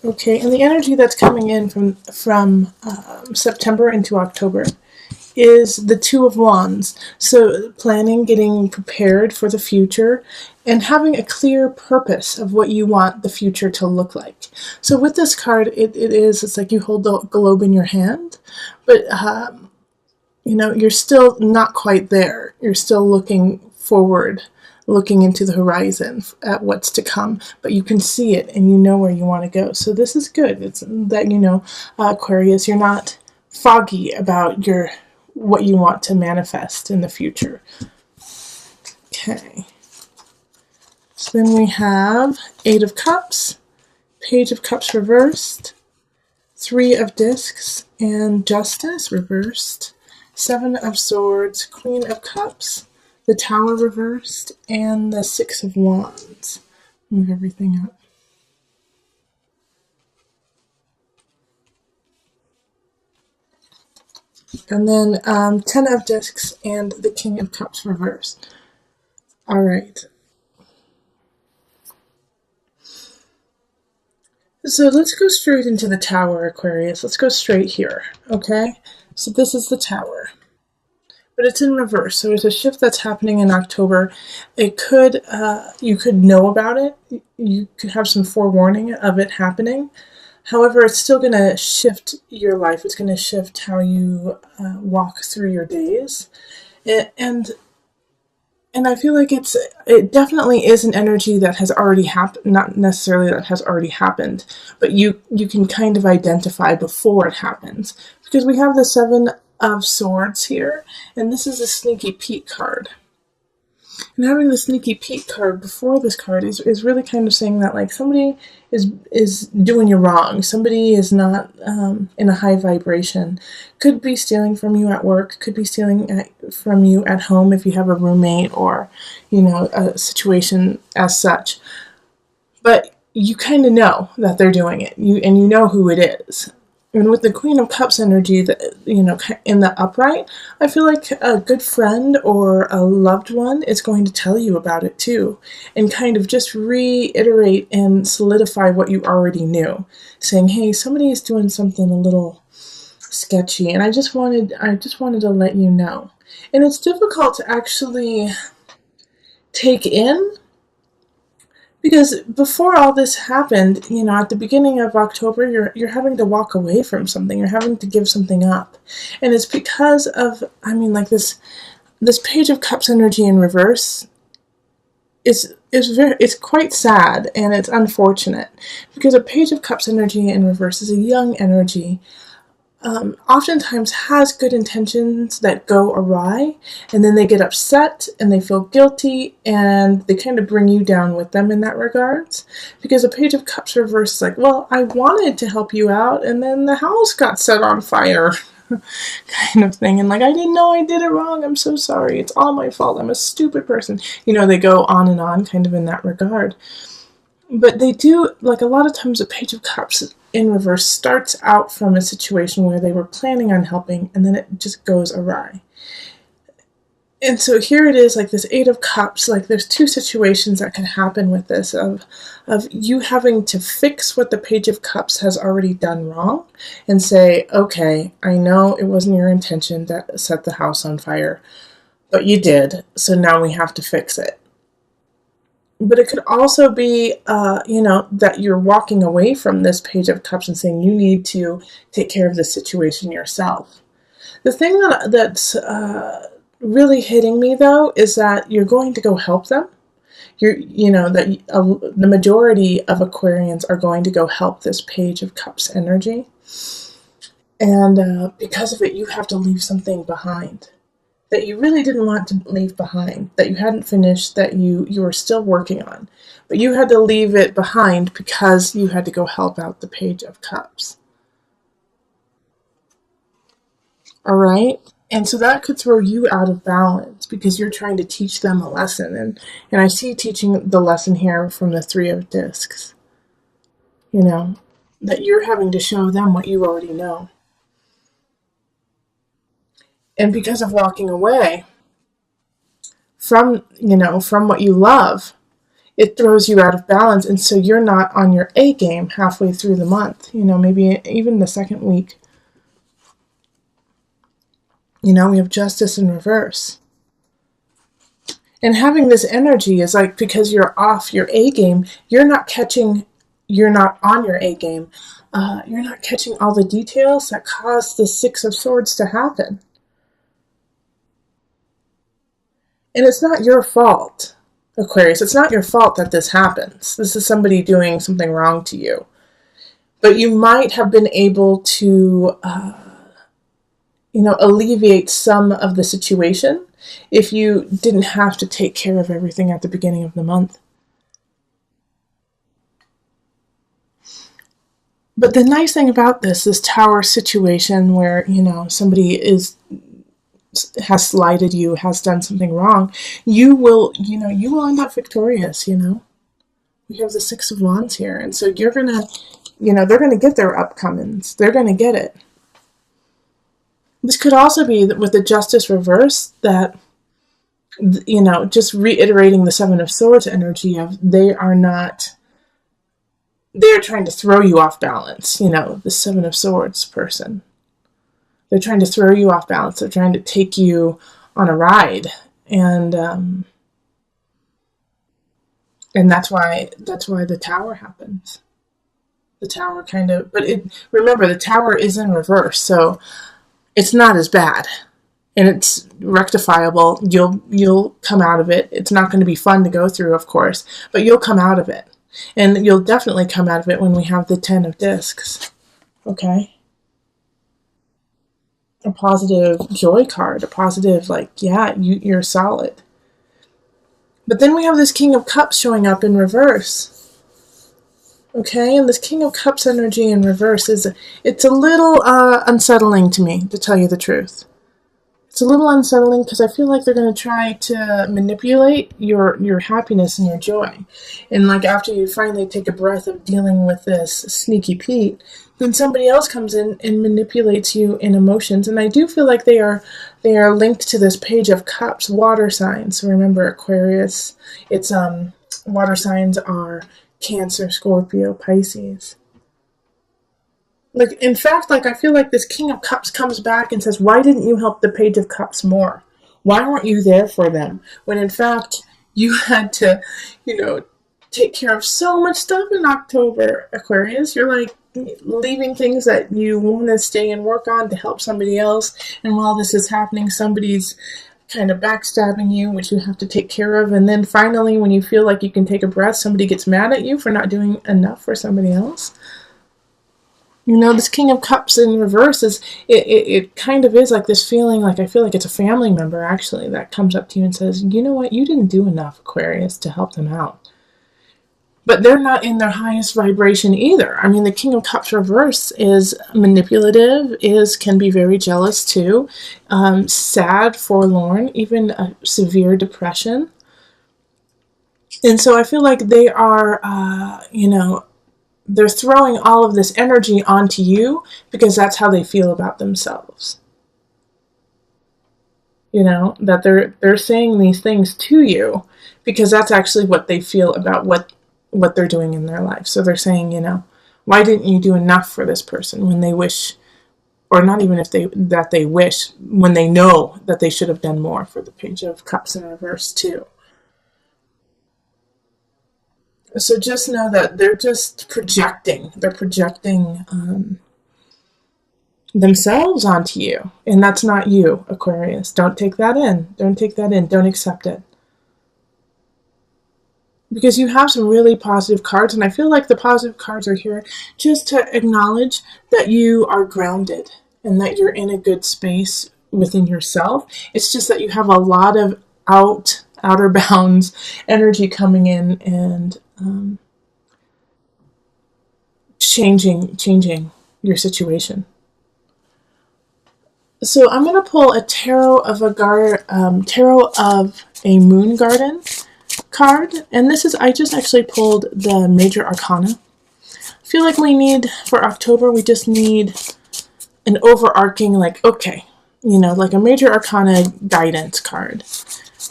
Okay, and the energy that's coming in from September into October is the Two of Wands. So planning, getting prepared for the future, and having a clear purpose of what you want the future to look like. So with this card, it's like you hold the globe in your hand, but you're still not quite there. You're still looking forward, looking into the horizon at what's to come, but you can see it and you know where you want to go. So this is good. It's that, Aquarius, you're not foggy about what you want to manifest in the future. Okay. So then we have Eight of Cups, Page of Cups reversed, Three of Discs, and Justice reversed, Seven of Swords, Queen of Cups, the Tower reversed, and the Six of Wands. Move everything up. And then 10 of Discs and the King of Cups reversed. All right. So let's go straight into the Tower, Aquarius. Let's go straight here, okay? So this is the Tower. But it's in reverse, so it's a shift that's happening in October. It could, you could know about it. You could have some forewarning of it happening. However, it's still going to shift your life. It's going to shift how you walk through your days. And I feel like it definitely is an energy that has already happened, not necessarily that has already happened, but you can kind of identify before it happens. Because we have the Seven of Swords here, and this is a Sneaky Pete card. And having the Sneaky Pete card before this card is really kind of saying that, like, somebody is doing you wrong. Somebody is not in a high vibration. Could be stealing from you at work. Could be stealing from you at home if you have a roommate or, a situation as such. But you kind of know that they're doing it. You know who it is. And with the Queen of Cups energy, in the upright, I feel like a good friend or a loved one is going to tell you about it too, and kind of just reiterate and solidify what you already knew, saying, "Hey, somebody is doing something a little sketchy," and I just wanted to let you know. And it's difficult to actually take in. Because before all this happened, at the beginning of October, you're having to walk away from something. You're having to give something up. And it's because of, this Page of Cups energy in reverse it's quite sad, and it's unfortunate. Because a Page of Cups energy in reverse is a young energy. Oftentimes has good intentions that go awry, and then they get upset and they feel guilty, and they kind of bring you down with them in that regards. Because a Page of Cups reverse is like, well, I wanted to help you out, and then the house got set on fire, kind of thing. And like, I didn't know I did it wrong. I'm so sorry. It's all my fault. I'm a stupid person. They go on and on kind of in that regard. But they do, like, a lot of times a Page of Cups in reverse starts out from a situation where they were planning on helping, and then it just goes awry. And so here it is, like this Eight of Cups, like there's two situations that can happen with this, of you having to fix what the Page of Cups has already done wrong, and say, okay, I know it wasn't your intention to set the house on fire, but you did, so now we have to fix it. But it could also be, that you're walking away from this Page of Cups and saying you need to take care of the situation yourself. The thing that's really hitting me, though, is that you're going to go help them. The majority of Aquarians are going to go help this Page of Cups energy. And because of it, you have to leave something behind that you really didn't want to leave behind, that you hadn't finished, that you were still working on. But you had to leave it behind because you had to go help out the Page of Cups. All right? And so that could throw you out of balance because you're trying to teach them a lesson. And I see teaching the lesson here from the Three of Discs. That you're having to show them what you already know. And because of walking away from what you love, it throws you out of balance, and so you're not on your A game halfway through the month, maybe even the second week. We have justice in reverse. And having this energy is like, because you're off your A game, you're not on your A game. You're not catching all the details that cause the Six of Swords to happen. And it's not your fault, Aquarius. It's not your fault that this happens. This is somebody doing something wrong to you. But you might have been able to, alleviate some of the situation if you didn't have to take care of everything at the beginning of the month. But the nice thing about this Tower situation where, somebody has slighted you, has done something wrong, you will end up victorious, We have the Six of Wands here, and so you're gonna, they're gonna get their upcomings. They're gonna get it. This could also be with the Justice reverse that, just reiterating the Seven of Swords energy of they're trying to throw you off balance, the Seven of Swords person. They're trying to throw you off balance. They're trying to take you on a ride. And that's why the Tower happens. The Tower remember, the Tower is in reverse, so it's not as bad. And it's rectifiable. You'll come out of it. It's not going to be fun to go through, of course, but you'll come out of it. And you'll definitely come out of it when we have the Ten of Discs. Okay? A positive joy card. A positive, you're solid. But then we have this King of Cups showing up in reverse. Okay? And this King of Cups energy in reverse it's a little unsettling to me, to tell you the truth. It's a little unsettling because I feel like they're going to try to manipulate your happiness and your joy. And after you finally take a breath of dealing with this sneaky Pete, then somebody else comes in and manipulates you in emotions. And I do feel like they are linked to this Page of Cups, water signs. So remember, Aquarius, it's water signs are Cancer, Scorpio, Pisces. In fact, I feel like this King of Cups comes back and says, why didn't you help the Page of Cups more? Why weren't you there for them? When in fact, you had to, take care of so much stuff in October, Aquarius. You're leaving things that you want to stay and work on to help somebody else. And while this is happening, somebody's kind of backstabbing you, which you have to take care of. And then finally, when you feel like you can take a breath, somebody gets mad at you for not doing enough for somebody else. This King of Cups in reverse it kind of is like this feeling, I feel like it's a family member actually that comes up to you and says, you know what, you didn't do enough, Aquarius, to help them out. But they're not in their highest vibration either. I mean, the King of Cups reverse is manipulative, can be very jealous too, sad, forlorn, even a severe depression. And so I feel like they are, they're throwing all of this energy onto you because that's how they feel about themselves. That they're saying these things to you because that's actually what they feel about what they're doing in their life. So they're saying, why didn't you do enough for this person when they wish, or not even that they wish, when they know that they should have done more for the Page of Cups in reverse too. So just know that they're just projecting. They're projecting themselves onto you. And that's not you, Aquarius. Don't take that in. Don't take that in. Don't accept it. Because you have some really positive cards. And I feel like the positive cards are here just to acknowledge that you are grounded and that you're in a good space within yourself. It's just that you have a lot of outer bounds energy coming in and changing your situation. So I'm going to pull a tarot of a moon garden card, and I just actually pulled the major arcana. I feel like for October we just need an overarching a major arcana guidance card.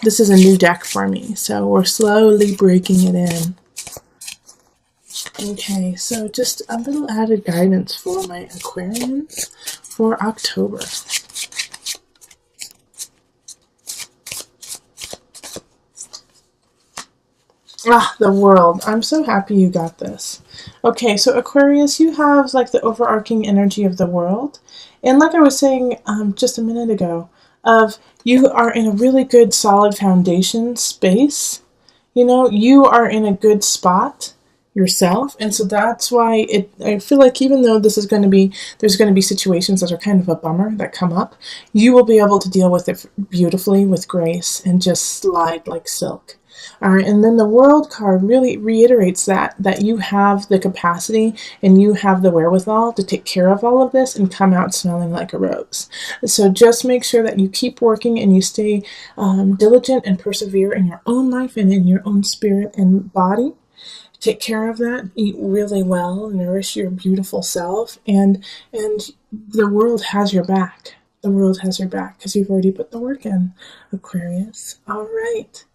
This is a new deck for me, so we're slowly breaking it in. Okay, so just a little added guidance for my Aquarians for October. Ah, the World. I'm so happy you got this. Okay, so Aquarius, you have like the overarching energy of the world. And like I was saying just a minute ago, of you are in a really good solid foundation space. You know, you are in a good spot yourself, and so that's why I feel like even though this is going to be, there's going to be situations that are kind of a bummer that come up, you will be able to deal with it beautifully with grace and just slide like silk. All right, and then the World card really reiterates that you have the capacity and you have the wherewithal to take care of all of this and come out smelling like a rose. So just make sure that you keep working and you stay diligent and persevere in your own life and in your own spirit and body. Take care of that. Eat really well. Nourish your beautiful self, and the world has your back. The world has your back because you've already put the work in, Aquarius. All right.